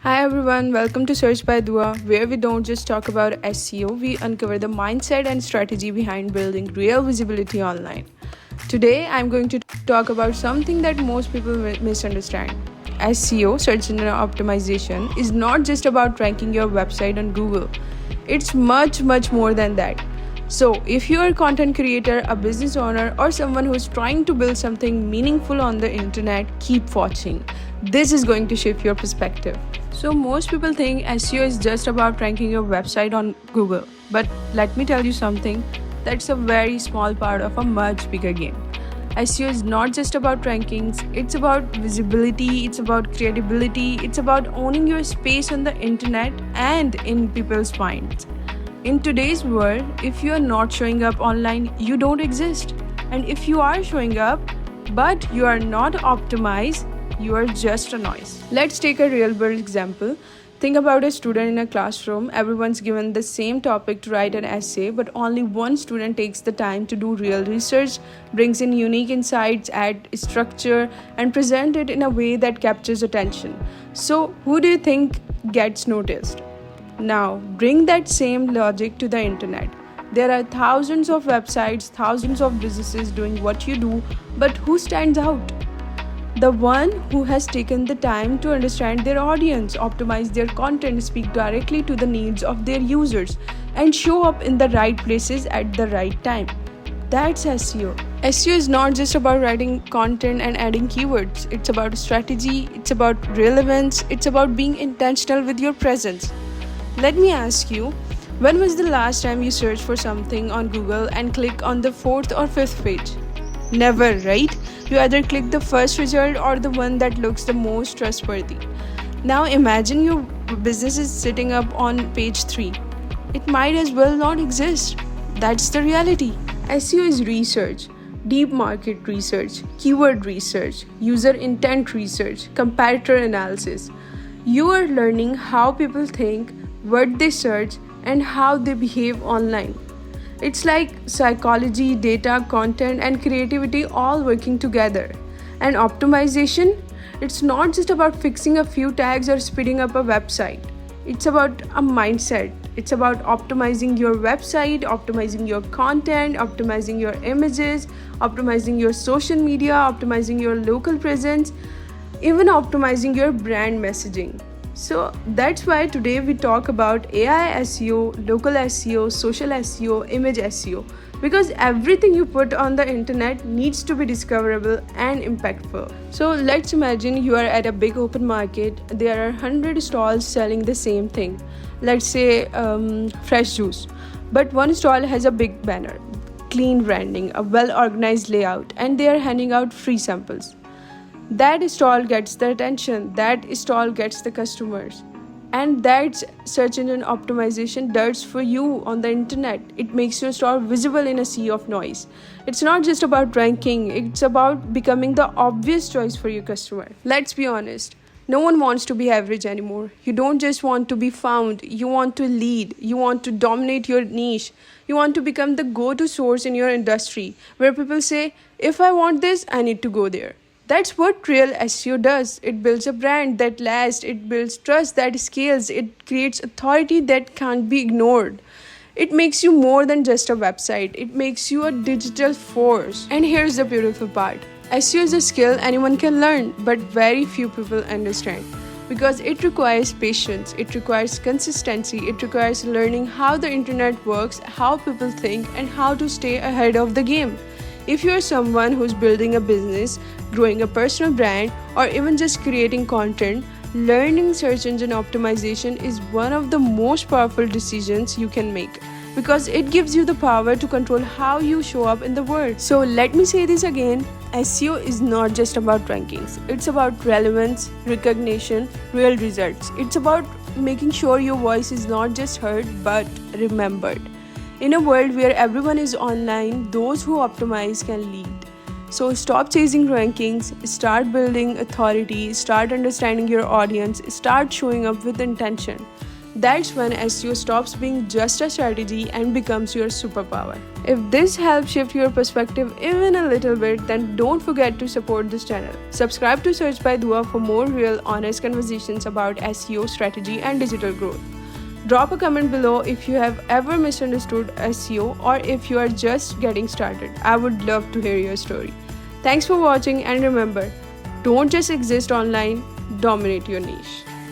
Hi everyone, welcome to Search by Dua, where we don't just talk about SEO, we uncover the mindset and strategy behind building real visibility online. Today, I'm going to talk about something that most people misunderstand. SEO, search engine optimization, is not just about ranking your website on Google. It's much more than that. So, if you are a content creator, a business owner, or someone who's trying to build something meaningful on the internet, keep watching. This is going to shift your perspective. So, most people think SEO is just about ranking your website on Google. But let me tell you something, that's a very small part of a much bigger game. SEO is not just about rankings, it's about visibility, it's about credibility, it's about owning your space on the internet and in people's minds. In today's world, if you are not showing up online, you don't exist. And if you are showing up, but you are not optimized, you are just a noise. Let's take a real world example. Think about a student in a classroom. Everyone's given the same topic to write an essay, but only one student takes the time to do real research, brings in unique insights, add structure, and present it in a way that captures attention. So, who do you think gets noticed? Now, bring that same logic to the internet. There are thousands of websites, thousands of businesses doing what you do, but who stands out? The one who has taken the time to understand their audience, optimize their content, speak directly to the needs of their users, and show up in the right places at the right time. That's SEO. SEO is not just about writing content and adding keywords. It's about strategy, it's about relevance, it's about being intentional with your presence. Let me ask you, when was the last time you searched for something on Google and click on the fourth or fifth page? Never, right? You either click the first result or the one that looks the most trustworthy. Now imagine your business is sitting up on page 3. It might as well not exist. That's the reality. SEO is research, deep market research, keyword research, user intent research, comparator analysis. You are learning how people think, what they search, and how they behave online. It's like psychology, data, content, and creativity all working together. And optimization, it's not just about fixing a few tags or speeding up a website. It's about a mindset. It's about optimizing your website, optimizing your content, optimizing your images, optimizing your social media, optimizing your local presence, even optimizing your brand messaging. So that's why today we talk about AI SEO, local SEO, social SEO, image SEO, because everything you put on the internet needs to be discoverable and impactful. So let's imagine you are at a big open market. There are 100 stalls selling the same thing. Let's say fresh juice. But one stall has a big banner, clean branding, a well-organized layout, and they are handing out free samples. That stall gets the attention, that stall gets the customers. And that's search engine optimization does for you on the internet. It makes your stall visible in a sea of noise. It's not just about ranking, it's about becoming the obvious choice for your customer. Let's be honest. No one wants to be average anymore. You don't just want to be found, you want to lead, you want to dominate your niche, you want to become the go-to source in your industry where people say, if I want this, I need to go there. That's what real SEO does. It builds a brand that lasts, it builds trust that scales, it creates authority that can't be ignored. It makes you more than just a website, it makes you a digital force. And here's the beautiful part. SEO is a skill anyone can learn, but very few people understand. Because it requires patience, it requires consistency, it requires learning how the internet works, how people think, and how to stay ahead of the game. If you're someone who's building a business, growing a personal brand, or even just creating content, learning search engine optimization is one of the most powerful decisions you can make because it gives you the power to control how you show up in the world. So let me say this again, SEO is not just about rankings. It's about relevance, recognition, real results. It's about making sure your voice is not just heard but remembered. In a world where everyone is online, those who optimize can lead. So stop chasing rankings, start building authority, start understanding your audience, start showing up with intention. That's when SEO stops being just a strategy and becomes your superpower. If this helps shift your perspective even a little bit, then don't forget to support this channel. Subscribe to Search by Dua for more real, honest conversations about SEO strategy and digital growth. Drop a comment below if you have ever misunderstood SEO or if you are just getting started. I would love to hear your story. Thanks for watching, and remember, don't just exist online, dominate your niche.